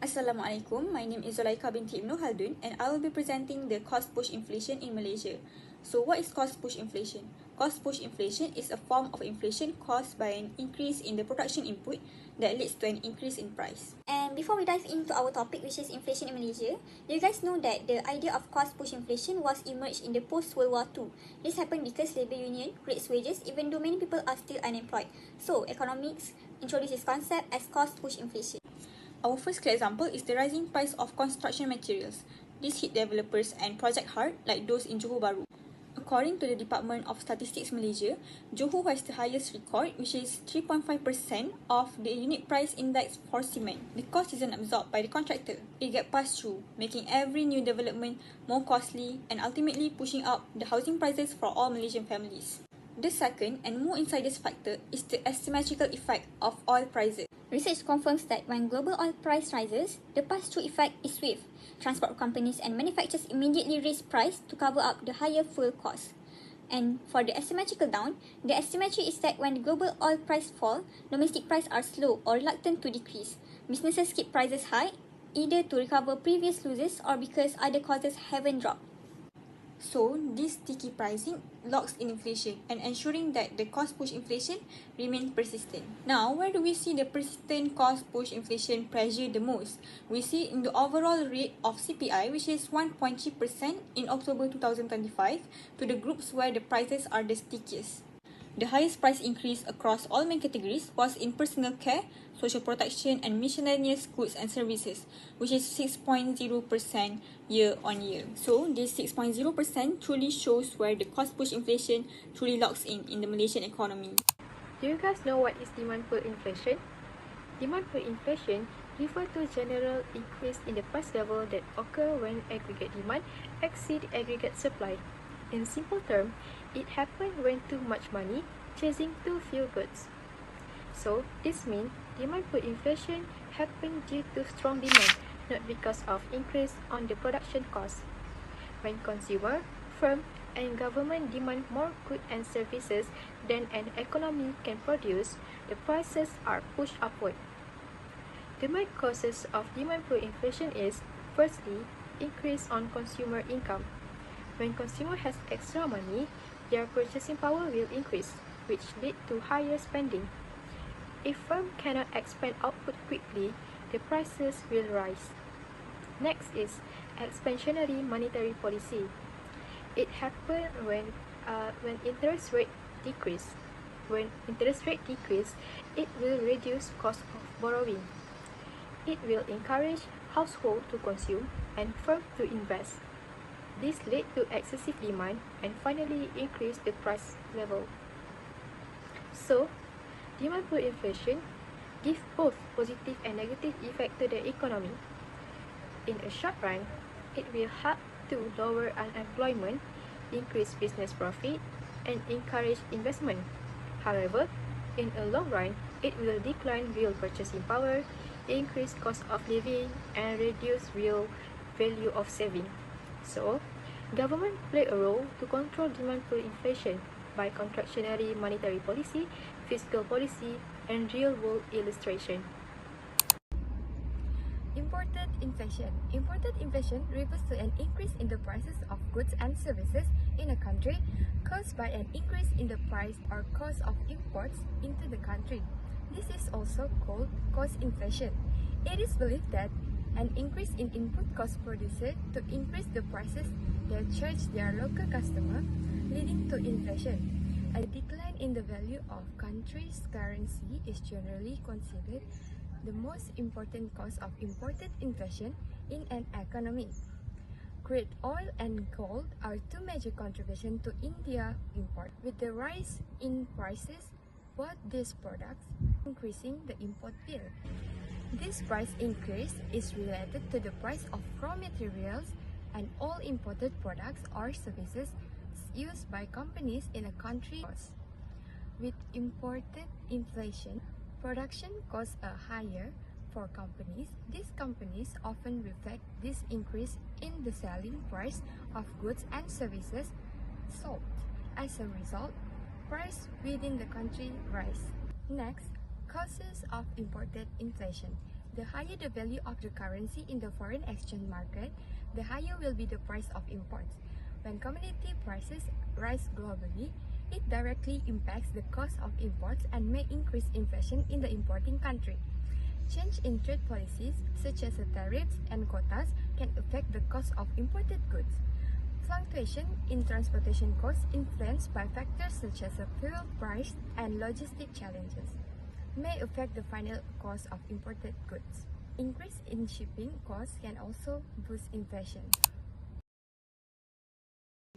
Assalamualaikum, my name is Zulaika binti Ibnu Khaldun and I will be presenting the cost-push inflation in Malaysia. So what is cost-push inflation? Cost-push inflation is a form of inflation caused by an increase in the production input that leads to an increase in price. And before we dive into our topic, which is inflation in Malaysia, do you guys know that the idea of cost-push inflation was emerged in the post-World War II? This happened because labor union raised wages even though many people are still unemployed. So economics introduced this concept as cost-push inflation. Our first clear example is the rising price of construction materials. This hit developers and project hard like those in Johor Bahru. According to the Department of Statistics Malaysia, Johor has the highest record, which is 3.5% of the unit price index for cement. The cost isn't absorbed by the contractor. It gets passed through, making every new development more costly and ultimately pushing up the housing prices for all Malaysian families. The second and more insidious factor is the asymmetrical effect of oil prices. Research confirms that when global oil price rises, the pass-through effect is swift. Transport companies and manufacturers immediately raise price to cover up the higher fuel costs. And for the asymmetrical down, the asymmetry is that when the global oil price fall, domestic prices are slow or reluctant to decrease. Businesses keep prices high, either to recover previous losses or because other causes haven't dropped. So, this sticky pricing locks in inflation and ensuring that the cost-push inflation remains persistent. Now, where do we see the persistent cost-push inflation pressure the most? We see in the overall rate of CPI, which is 1.3% in October 2025, to the groups where the prices are the stickiest. The highest price increase across all main categories was in personal care, social protection and miscellaneous goods and services, which is 6.0% year-on-year. So, this 6.0% truly shows where the cost-push inflation truly locks in the Malaysian economy. Do you guys know what is demand pull inflation? Demand pull inflation refers to general increase in the price level that occur when aggregate demand exceeds aggregate supply. In simple terms, it happens when too much money chasing too few goods. So, this means demand pull inflation happens due to strong demand, not because of increase on the production cost. When consumer, firm, and government demand more goods and services than an economy can produce, the prices are pushed upward. The main causes of demand pull inflation is, firstly, increase on consumer income. When consumer has extra money, their purchasing power will increase, which lead to higher spending. If firm cannot expand output quickly, the prices will rise. Next is expansionary monetary policy. It happens when interest rate decrease. When interest rate decrease, it will reduce cost of borrowing. It will encourage households to consume and firms to invest. This led to excessive demand and finally increased the price level. So, demand pull inflation gives both positive and negative effect to the economy. In a short run, it will help to lower unemployment, increase business profit, and encourage investment. However, in a long run, it will decline real purchasing power, increase cost of living, and reduce real value of saving. So, government play a role to control demand pull inflation by contractionary monetary policy, fiscal policy, and real-world illustration. Imported inflation. Imported inflation refers to an increase in the prices of goods and services in a country caused by an increase in the price or cost of imports into the country. This is also called cost inflation. It is believed that an increase in input cost producers to increase the prices they charge their local customer, leading to inflation. A decline in the value of country's currency is generally considered the most important cause of imported inflation in an economy. Crude oil and gold are two major contributions to India import. With the rise in prices, both these products increasing the import bill. This price increase is related to the price of raw materials and all imported products or services used by companies in a country. With imported inflation, production costs are higher for companies. These companies often reflect this increase in the selling price of goods and services sold. As a result, price within the country rise. Next, causes of imported inflation. The higher the value of the currency in the foreign exchange market, the higher will be the price of imports. When commodity prices rise globally, it directly impacts the cost of imports and may increase inflation in the importing country. Change in trade policies, such as the tariffs and quotas, can affect the cost of imported goods. Fluctuation in transportation costs, influenced by factors such as the fuel price and logistic challenges, may affect the final cost of imported goods. Increase in shipping costs can also boost inflation.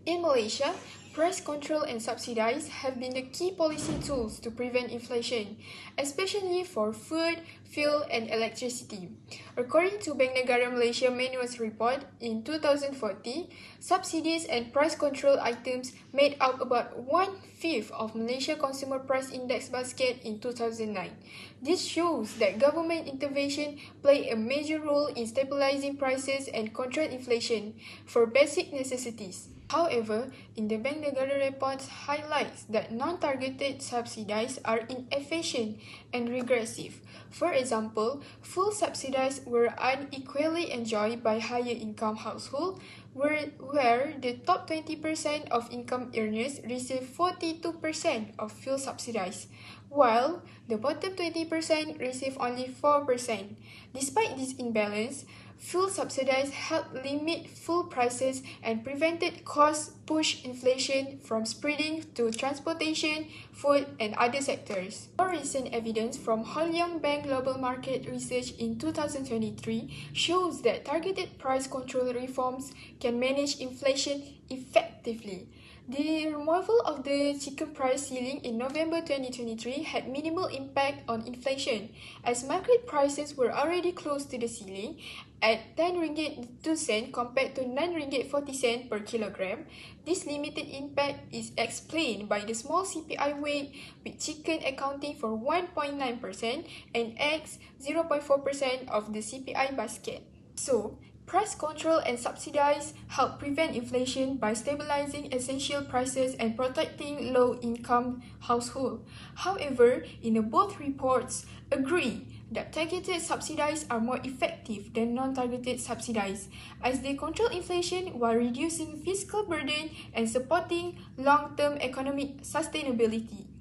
In Malaysia, price control and subsidies have been the key policy tools to prevent inflation, especially for food, fuel, and electricity. According to Bank Negara Malaysia Manual's report, in 2040, subsidies and price control items made up about 1/5 of Malaysia Consumer Price Index basket in 2009. This shows that government intervention play a major role in stabilizing prices and control inflation for basic necessities. However, in the Bank Negara report highlights that non-targeted subsidies are inefficient and regressive. For example, full subsidies were unequally enjoyed by higher income households, where the top 20% of income earners receive 42% of full subsidies, while the bottom 20% receive only 4%. Despite this imbalance, fuel subsidies helped limit fuel prices and prevented cost-push inflation from spreading to transportation, food, and other sectors. More recent evidence from Hon Leong Bank Global Market Research in 2023 shows that targeted price control reforms can manage inflation effectively. The removal of the chicken price ceiling in November 2023 had minimal impact on inflation, as market prices were already close to the ceiling at 10 ringgit 2 cent compared to 9 ringgit 40 cent per kilogram. This limited impact is explained by the small CPI weight, with chicken accounting for 1.9% and eggs 0.4% of the CPI basket. So, price control and subsidies help prevent inflation by stabilizing essential prices and protecting low-income households. However, both reports agree that targeted subsidies are more effective than non-targeted subsidies, as they control inflation while reducing fiscal burden and supporting long-term economic sustainability.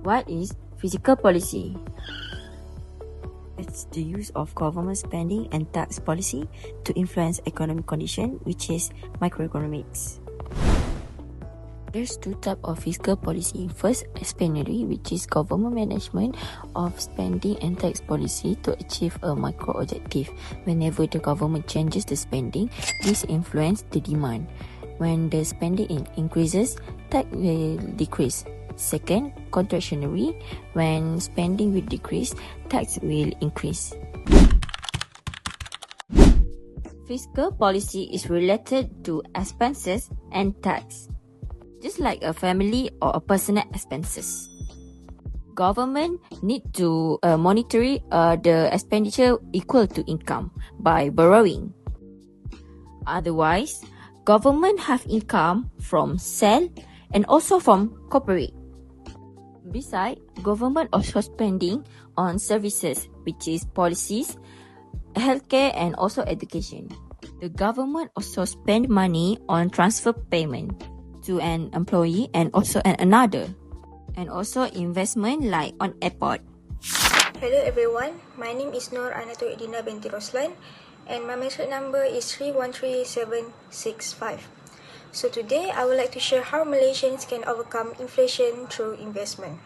What is fiscal policy? It's the use of government spending and tax policy to influence economic condition, which is microeconomics. There's two types of fiscal policy. First, explanatory, which is government management of spending and tax policy to achieve a micro objective. Whenever the government changes the spending, this influences the demand. When the spending increases, tax will decrease. Second, contractionary. When spending will decrease, tax will increase. Fiscal policy is related to expenses and tax, just like a family or a personal expenses. Government need to monitor the expenditure equal to income by borrowing. Otherwise, government have income from sale and also from corporate. Besides, government also spending on services, which is policies, healthcare, and also education. The government also spend money on transfer payment to an employee and also another, and also investment like on airport. Hello everyone, my name is Nur Anatul Edina binti Roslan and my message number is 313765. So today I would like to share how Malaysians can overcome inflation through investment.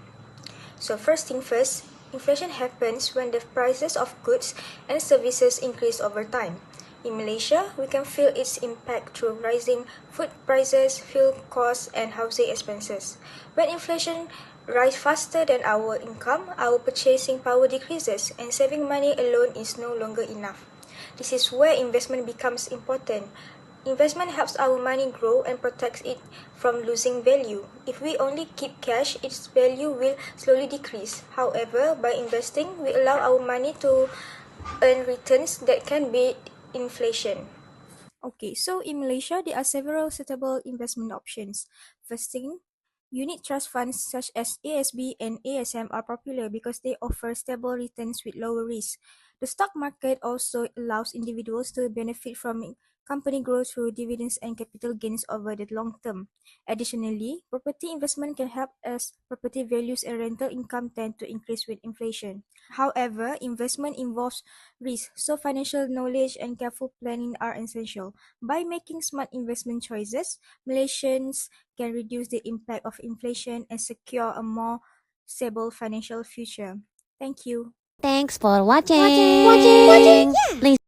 So first thing first, inflation happens when the prices of goods and services increase over time. In Malaysia, we can feel its impact through rising food prices, fuel costs, and housing expenses. When inflation rises faster than our income, our purchasing power decreases, and saving money alone is no longer enough. This is where investment becomes important. Investment helps our money grow and protects it from losing value. If we only keep cash, its value will slowly decrease. However, by investing, we allow our money to earn returns that can beat inflation. Okay, so in Malaysia, there are several suitable investment options. First thing, Unit trust funds such as ASB and ASM are popular because they offer stable returns with lower risk. The stock market also allows individuals to benefit from company growth through dividends and capital gains over the long term. Additionally, property investment can help as property values and rental income tend to increase with inflation. However, investment involves risk, so financial knowledge and careful planning are essential. By making smart investment choices, Malaysians can reduce the impact of inflation and secure a more stable financial future. Thank you. Thanks for watching. Please